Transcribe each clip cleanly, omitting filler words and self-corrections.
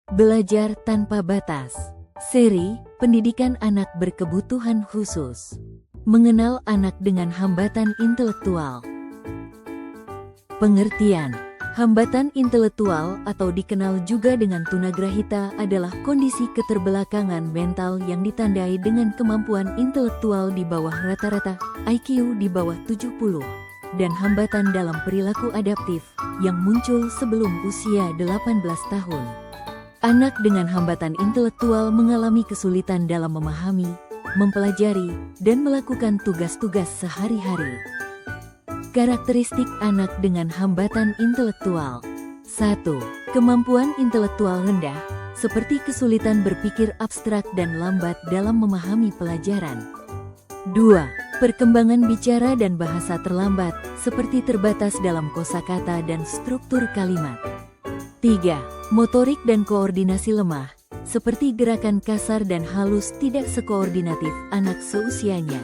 Belajar Tanpa Batas. Seri Pendidikan Anak Berkebutuhan Khusus. Mengenal anak dengan hambatan intelektual. Pengertian. Hambatan intelektual atau dikenal juga dengan tunagrahita adalah kondisi keterbelakangan mental yang ditandai dengan kemampuan intelektual di bawah rata-rata, IQ di bawah 70, dan hambatan dalam perilaku adaptif yang muncul sebelum usia 18 tahun. Anak dengan hambatan intelektual mengalami kesulitan dalam memahami, mempelajari, dan melakukan tugas-tugas sehari-hari. Karakteristik anak dengan hambatan intelektual. 1. Kemampuan intelektual rendah, seperti kesulitan berpikir abstrak dan lambat dalam memahami pelajaran. 2. Perkembangan bicara dan bahasa terlambat, seperti terbatas dalam kosakata dan struktur kalimat. 3. Motorik dan koordinasi lemah, seperti gerakan kasar dan halus tidak sekoordinatif anak seusianya.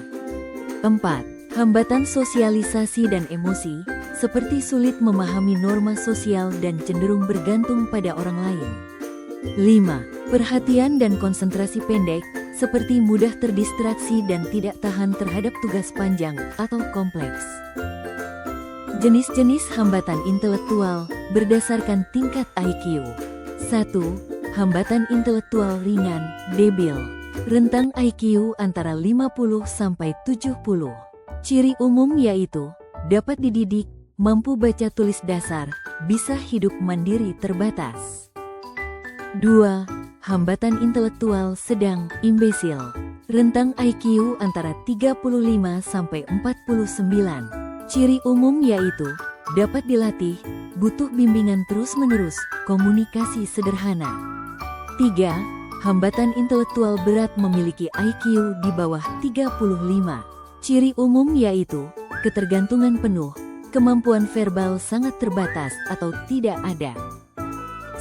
4. Hambatan sosialisasi dan emosi, seperti sulit memahami norma sosial dan cenderung bergantung pada orang lain. 5. Perhatian dan konsentrasi pendek, seperti mudah terdistraksi dan tidak tahan terhadap tugas panjang atau kompleks. Jenis-jenis hambatan intelektual berdasarkan tingkat IQ. 1. Hambatan intelektual ringan, debil. Rentang IQ antara 50 sampai 70. Ciri umum yaitu dapat dididik, mampu baca tulis dasar, bisa hidup mandiri terbatas. 2. Hambatan intelektual sedang, imbesil. Rentang IQ antara 35 sampai 49. Ciri umum yaitu dapat dilatih, butuh bimbingan terus-menerus, komunikasi sederhana. 3. Hambatan intelektual berat memiliki IQ di bawah 35. Ciri umum yaitu ketergantungan penuh, kemampuan verbal sangat terbatas atau tidak ada.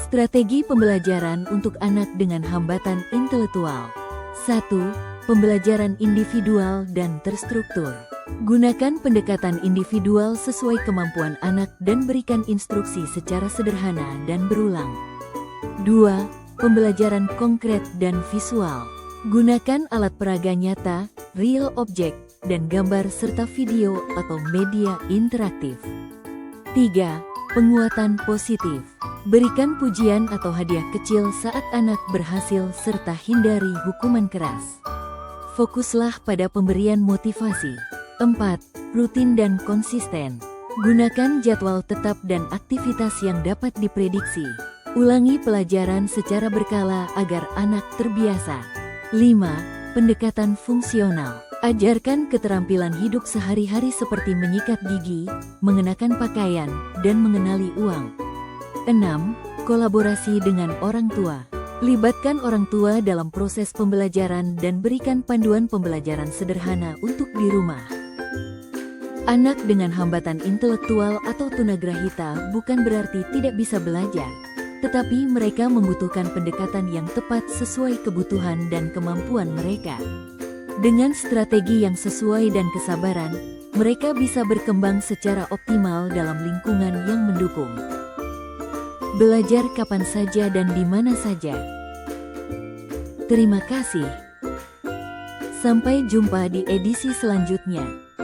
Strategi pembelajaran untuk anak dengan hambatan intelektual. 1. Pembelajaran individual dan terstruktur. Gunakan pendekatan individual sesuai kemampuan anak dan berikan instruksi secara sederhana dan berulang. 2. Pembelajaran konkret dan visual. Gunakan alat peraga nyata, real object, dan gambar serta video atau media interaktif. 3. Penguatan positif. Berikan pujian atau hadiah kecil saat anak berhasil serta hindari hukuman keras. Fokuslah pada pemberian motivasi. 4. Rutin dan konsisten. Gunakan jadwal tetap dan aktivitas yang dapat diprediksi. Ulangi pelajaran secara berkala agar anak terbiasa. 5. Pendekatan fungsional. Ajarkan keterampilan hidup sehari-hari seperti menyikat gigi, mengenakan pakaian, dan mengenali uang. 6. Kolaborasi dengan orang tua. Libatkan orang tua dalam proses pembelajaran dan berikan panduan pembelajaran sederhana untuk di rumah. Anak dengan hambatan intelektual atau tunagrahita bukan berarti tidak bisa belajar, tetapi mereka membutuhkan pendekatan yang tepat sesuai kebutuhan dan kemampuan mereka. Dengan strategi yang sesuai dan kesabaran, mereka bisa berkembang secara optimal dalam lingkungan yang mendukung. Belajar kapan saja dan di mana saja. Terima kasih. Sampai jumpa di edisi selanjutnya.